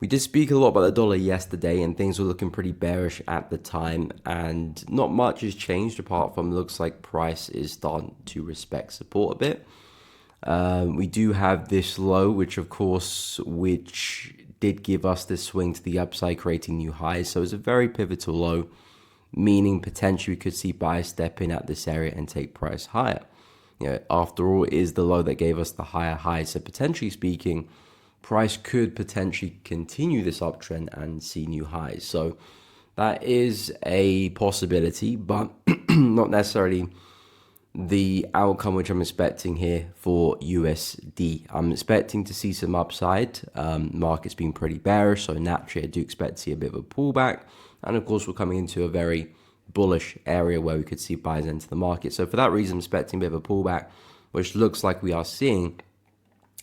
We did speak a lot about the dollar yesterday, and things were looking pretty bearish at the time, and not much has changed apart from looks like price is starting to respect support a bit. We do have this low, which did give us this swing to the upside, creating new highs. So it's a very pivotal low, meaning potentially we could see buyers step in at this area and take price higher. After all, it is the low that gave us the higher high. So potentially speaking, price could potentially continue this uptrend and see new highs. So that is a possibility, but not necessarily the outcome which I'm expecting here for USD. I'm expecting to see some upside. Market's been pretty bearish, so naturally I do expect to see a bit of a pullback. And of course, we're coming into a very bullish area where we could see buyers enter the market. So for that reason, I'm expecting a bit of a pullback, which looks like we are seeing.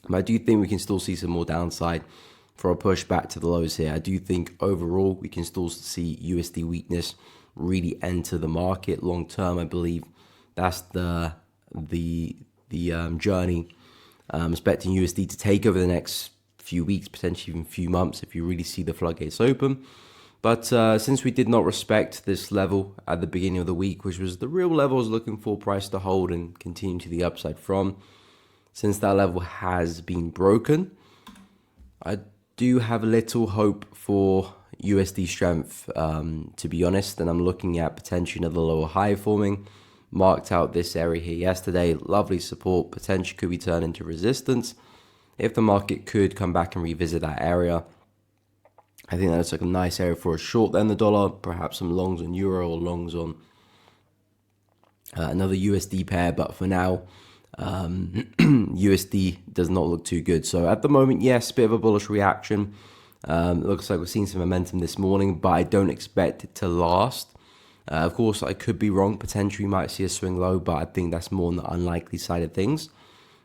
But I do think we can still see some more downside for a push back to the lows here. I do think overall we can still see USD weakness really enter the market long term. I believe that's the journey. I'm expecting USD to take over the next few weeks, potentially even few months, if you really see the floodgates open. But since we did not respect this level at the beginning of the week, which was the real level I was looking for price to hold and continue to the upside from, since that level has been broken, I do have little hope for USD strength, to be honest. And I'm looking at potentially another lower high forming. Marked out this area here yesterday. Lovely support. Potentially could be turned into resistance. If the market could come back and revisit that area, I think that's like a nice area for a short then the dollar. Perhaps some longs on euro or longs on another USD pair. But for now, USD does not look too good. So at the moment, yes, bit of a bullish reaction. Looks like we're seeing some momentum this morning, but I don't expect it to last. Of course, I could be wrong. Potentially, we might see a swing low, but I think that's more on the unlikely side of things.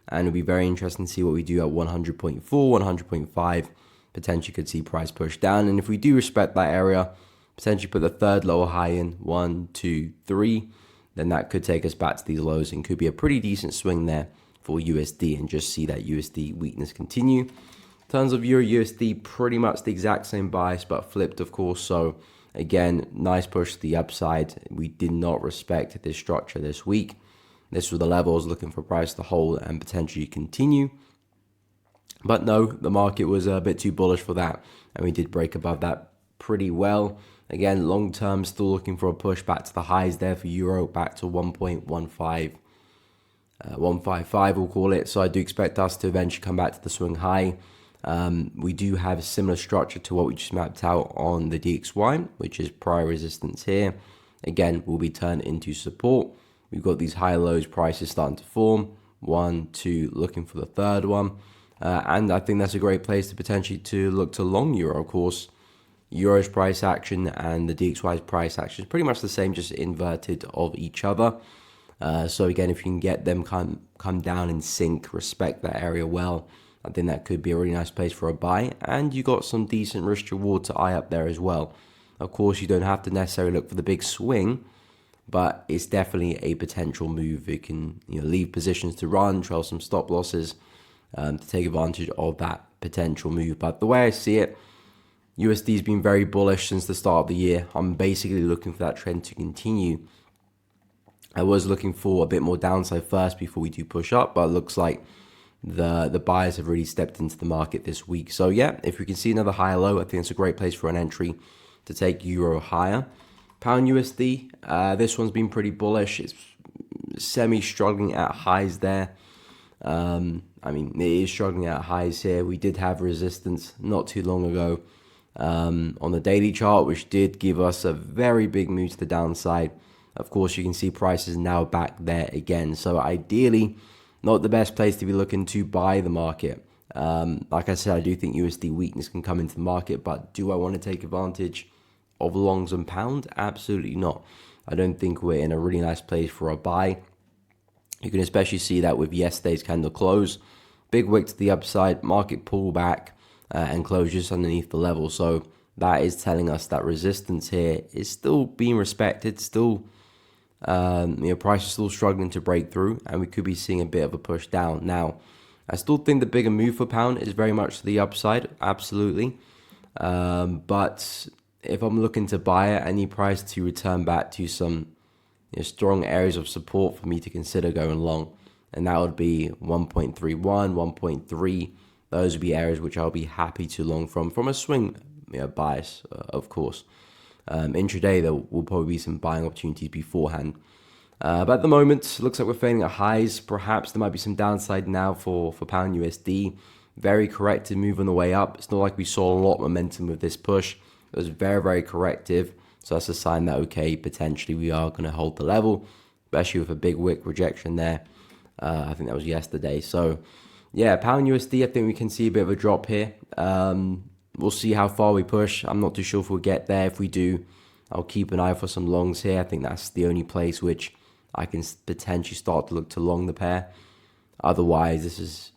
And it'll be very interesting to see what we do at 100.4, 100.5. Potentially could see price push down. And if we do respect that area, potentially put the third lower high in, 1, 2, 3, then that could take us back to these lows and could be a pretty decent swing there for USD and just see that USD weakness continue. In terms of Euro USD, pretty much the exact same bias, but flipped, of course. So again, nice push to the upside. We did not respect this structure this week. This was the level I was looking for price to hold and potentially continue. But no, the market was a bit too bullish for that. And we did break above that pretty well. Again, long term, still looking for a push back to the highs there for Euro, back to 1.15. 155 we'll call it. So I do expect us to eventually come back to the swing high. We do have a similar structure to what we just mapped out on the DXY, which is prior resistance here. Again, will be turned into support. We've got these high lows prices starting to form. 1, 2, looking for the third one. And I think that's a great place to potentially to look to long Euro. Of course, Euro's price action and the DXY's price action is pretty much the same, just inverted of each other. So again, if you can get them come down in sync, respect that area well, I think that could be a really nice place for a buy. And you got some decent risk reward to eye up there as well. Of course, you don't have to necessarily look for the big swing, but it's definitely a potential move. It can leave positions to run, trail some stop losses to take advantage of that potential move. But the way I see it, USD has been very bullish since the start of the year. I'm basically looking for that trend to continue. I was looking for a bit more downside first before we do push up, but it looks like the buyers have really stepped into the market this week. So yeah, if we can see another higher low, I think it's a great place for an entry to take Euro higher. Pound USD, this one's been pretty bullish. It's semi-struggling at highs there. It is struggling at highs here. We did have resistance not too long ago on the daily chart, which did give us a very big move to the downside. Of course, you can see prices now back there again. So ideally, not the best place to be looking to buy the market. Like I said, I do think USD weakness can come into the market, but do I want to take advantage of longs and pound? Absolutely not. I don't think we're in a really nice place for a buy. You can especially see that with yesterday's candle close. Big wick to the upside, market pullback, and close just underneath the level. So that is telling us that resistance here is still being respected, still price is still struggling to break through, and we could be seeing a bit of a push down. Now, I still think the bigger move for pound is very much to the upside, absolutely. But if I'm looking to buy it, I need price to return back to some strong areas of support for me to consider going long. And that would be 1.31, 1.3. Those would be areas which I'll be happy to long from a swing bias, of course. Intraday, there will probably be some buying opportunities beforehand. But at the moment, looks like we're failing at highs. Perhaps there might be some downside now for pound USD. Very corrective move on the way up. It's not like we saw a lot of momentum with this push. It was very, very corrective. So that's a sign that, okay, potentially we are going to hold the level, especially with a big wick rejection there. I think that was yesterday. So, yeah, pound USD, I think we can see a bit of a drop here. We'll see how far we push. I'm not too sure if we'll get there. If we do, I'll keep an eye for some longs here. I think that's the only place which I can potentially start to look to long the pair. Otherwise, this is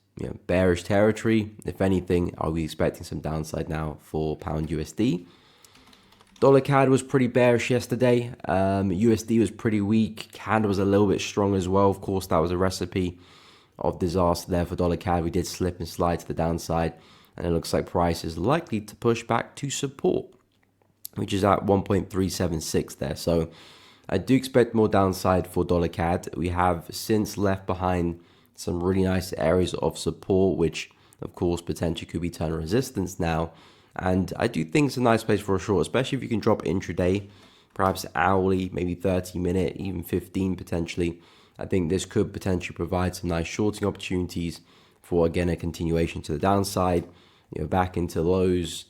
bearish territory. If anything, I'll be expecting some downside now for pound USD. Dollar CAD was pretty bearish yesterday. USD was pretty weak. CAD was a little bit strong as well. Of course, that was a recipe of disaster there for dollar CAD. We did slip and slide to the downside, and it looks like price is likely to push back to support, which is at 1.376 there. So I do expect more downside for dollar CAD. We have since left behind some really nice areas of support, which of course potentially could be turn resistance now. And I do think it's a nice place for a short, especially if you can drop intraday, perhaps hourly, maybe 30-minute, even 15 potentially. I think this could potentially provide some nice shorting opportunities for, again, a continuation to the downside, back into lows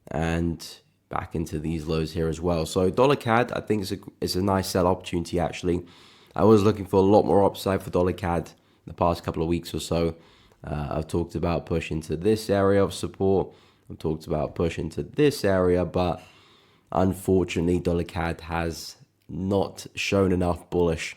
and back into these lows here as well. So dollar CAD, I think is a nice sell opportunity actually. I was looking for a lot more upside for dollar CAD the past couple of weeks or so. I've talked about push into this area of support. I've talked about push into this area, but unfortunately, dollar CAD has not shown enough bullish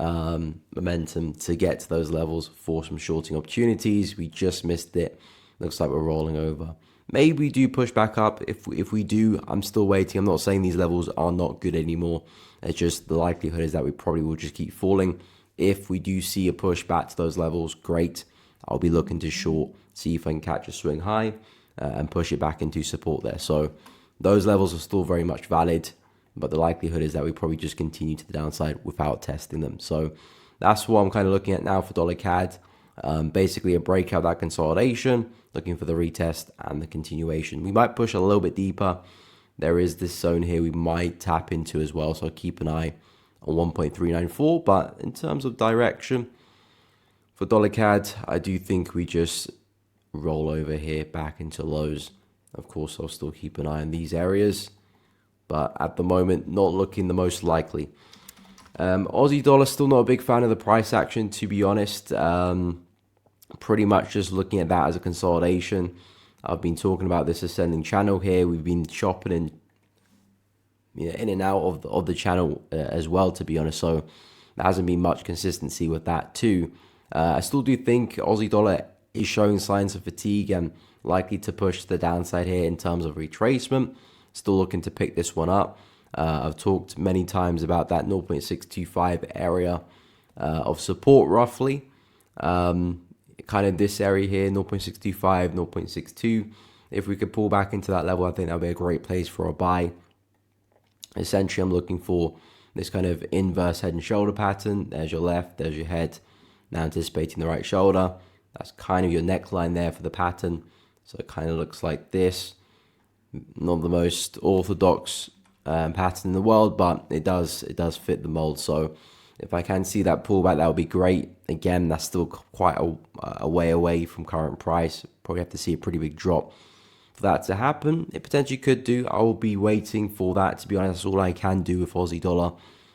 momentum to get to those levels for some shorting opportunities. We just missed it. Looks like we're rolling over. Maybe we do push back up. If we do, I'm still waiting. I'm not saying these levels are not good anymore. It's just the likelihood is that we probably will just keep falling. If we do see a push back to those levels, great. I'll be looking to short, see if I can catch a swing high and push it back into support there. So those levels are still very much valid, but the likelihood is that we probably just continue to the downside without testing them. So that's what I'm kind of looking at now for dollar CAD. Basically a breakout, that consolidation, looking for the retest and the continuation. We might push a little bit deeper. There is this zone here we might tap into as well, so keep an eye on 1.394. But in terms of direction for dollar CAD, I do think we just roll over here back into lows. Of course, I'll still keep an eye on these areas, but at the moment, not looking the most likely. Aussie dollar, still not a big fan of the price action, to be honest. Pretty much just looking at that as a consolidation. I've been talking about this ascending channel here. We've been chopping in and out of the channel as well, to be honest. So there hasn't been much consistency with that too. I still do think Aussie dollar is showing signs of fatigue and likely to push to the downside here in terms of retracement. Still looking to pick this one up. I've talked many times about that 0.625 area of support roughly. Kind of this area here, 0.625, 0.62. If we could pull back into that level, I think that would be a great place for a buy. Essentially, I'm looking for this kind of inverse head and shoulder pattern. There's your left, there's your head. Now anticipating the right shoulder. That's kind of your neckline there for the pattern. So it kind of looks like this. Not the most orthodox pattern in the world, but it does fit the mold. So if I can see that pullback, that would be great. Again, that's still quite a way away from current price. Probably have to see a pretty big drop for that to happen. It potentially could do. I will be waiting for that. To be honest, that's all I can do with Aussie dollar,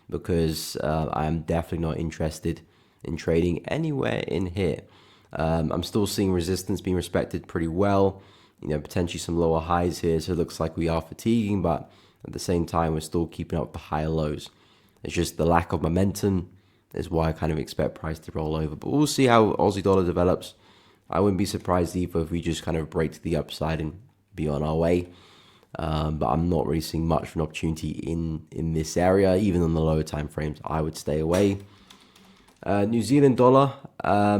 because I am definitely not interested in trading anywhere in here. I'm still seeing resistance being respected pretty well. Potentially some lower highs here, so it looks like we are fatiguing, but at the same time, we're still keeping up the higher lows. It's just the lack of momentum is why I kind of expect price to roll over. But we'll see how Aussie dollar develops. I wouldn't be surprised either if we just kind of break to the upside and be on our way. But I'm not really seeing much of an opportunity in this area. Even on the lower time frames, I would stay away. New Zealand dollar.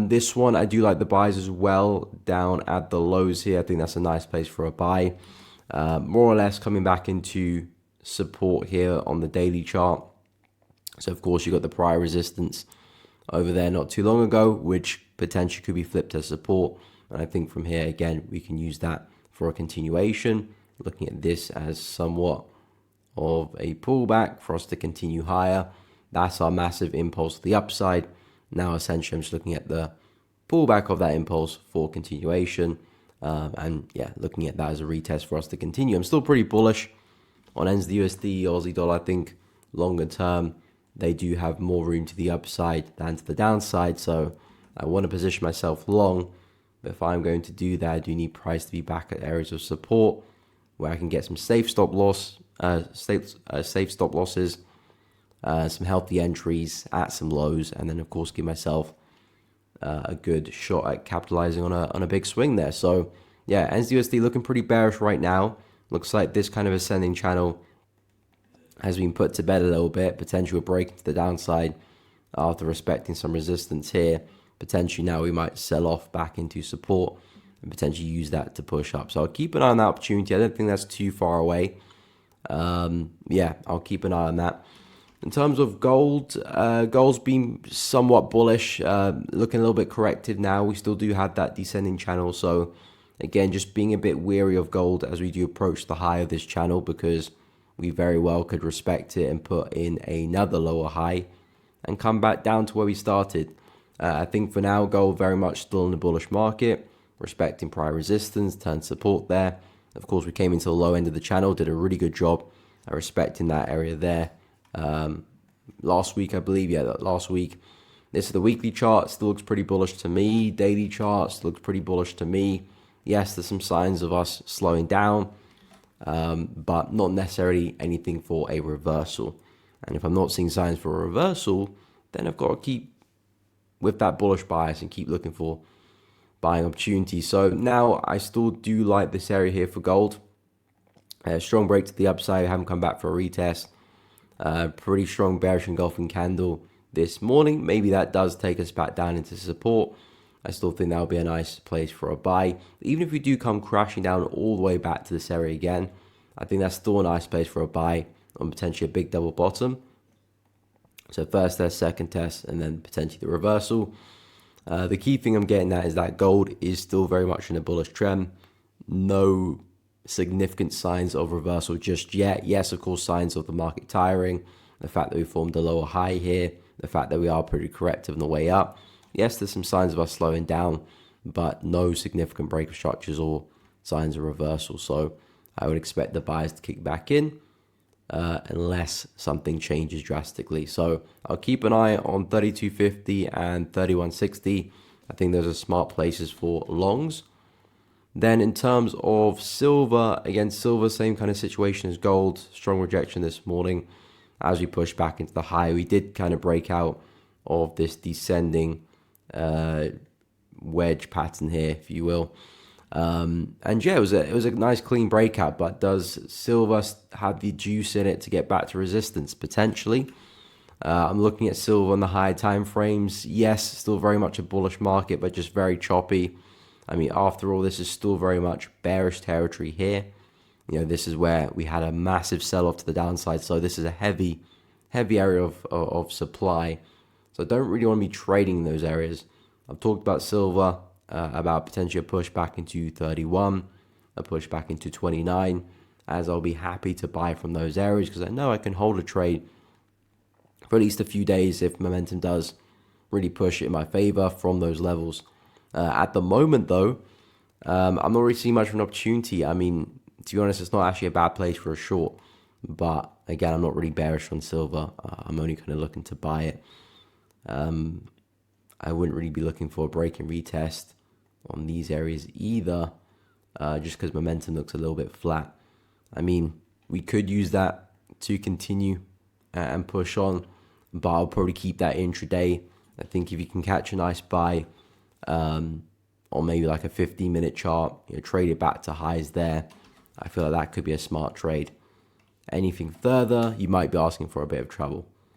This one, I do like the buys as well down at the lows here. I think that's a nice place for a buy. more or less coming back into support here on the daily chart. So of course you got the prior resistance over there not too long ago, which potentially could be flipped as support. And I think from here, again, we can use that for a continuation, looking at this as somewhat of a pullback for us to continue higher. That's our massive impulse to the upside. Now, essentially, I'm just looking at the pullback of that impulse for continuation. And yeah, looking at that as a retest for us to continue. I'm still pretty bullish on ends the USD, Aussie dollar. I think longer term, they do have more room to the upside than to the downside. So I want to position myself long. But if I'm going to do that, I do need price to be back at areas of support where I can get some safe stop loss, safe stop losses, some healthy entries at some lows, and then of course give myself a good shot at capitalizing on a big swing there. So yeah, NZUSD looking pretty bearish right now. Looks like this kind of ascending channel has been put to bed a little bit. Potential break to the downside after respecting some resistance here. Potentially now we might sell off back into support and potentially use that to push up. So I'll keep an eye on that opportunity. I don't think that's too far away. Yeah, I'll keep an eye on that. In terms of gold, gold's been somewhat bullish, looking a little bit corrective now. We still do have that descending channel. So again, just being a bit weary of gold as we do approach the high of this channel, because we very well could respect it and put in another lower high and come back down to where we started. I think for now, gold very much still in the bullish market, respecting prior resistance, turned support there. Of course, we came into the low end of the channel, did a really good job at respecting that area there. Last week, I believe, last week. This is the weekly chart, still looks pretty bullish to me. Daily chart still looks pretty bullish to me. Yes, there's some signs of us slowing down, but not necessarily anything for a reversal. And if I'm not seeing signs for a reversal, then I've got to keep with that bullish bias and keep looking for buying opportunities. So now I still do like this area here for gold. Strong break to the upside. I haven't come back for a retest. Pretty strong bearish engulfing candle this morning. Maybe that does take us back down into support. I still think that would be a nice place for a buy. Even if we do come crashing down all the way back to this area again, I think that's still a nice place for a buy on potentially a big double bottom. So first test, second test, and then potentially the reversal. The key thing I'm getting at is that gold is still very much in a bullish trend. No significant signs of reversal just yet. Yes, of course, signs of the market tiring, the fact that we formed a lower high here, the fact that we are pretty corrective on the way up. Yes, there's some signs of us slowing down, but no significant break of structures or signs of reversal. So I would expect the buyers to kick back in unless something changes drastically. So I'll keep an eye on 3250 and 3160. I think those are smart places for longs. Then in terms of silver, again, silver, same kind of situation as gold. Strong rejection this morning as we push back into the high. We did kind of break out of this descending wedge pattern here, if you will. And yeah, it was a nice clean breakout, but does silver have the juice in it to get back to resistance? Potentially. I'm looking at silver on the higher time frames. Yes, still very much a bullish market, but just very choppy. I mean, after all, this is still very much bearish territory here. You know, this is where we had a massive sell-off to the downside. So this is a heavy area of supply. So I don't really want to be trading in those areas. I've talked about silver, about potentially a push back into 31, a push back into 29, as I'll be happy to buy from those areas because I know I can hold a trade for at least a few days if momentum does really push it in my favor from those levels. At the moment, though, I'm not really seeing much of an opportunity. I mean, to be honest, it's not actually a bad place for a short. But again, I'm not really bearish on silver. I'm only kind of looking to buy it. I wouldn't really be looking for a break and retest on these areas either, just because momentum looks a little bit flat. I mean, we could use that to continue and push on, but I'll probably keep that intraday. I think if you can catch a nice buy on maybe like a 15-minute chart, trade it back to highs there, I feel like that could be a smart trade. Anything further, you might be asking for a bit of trouble.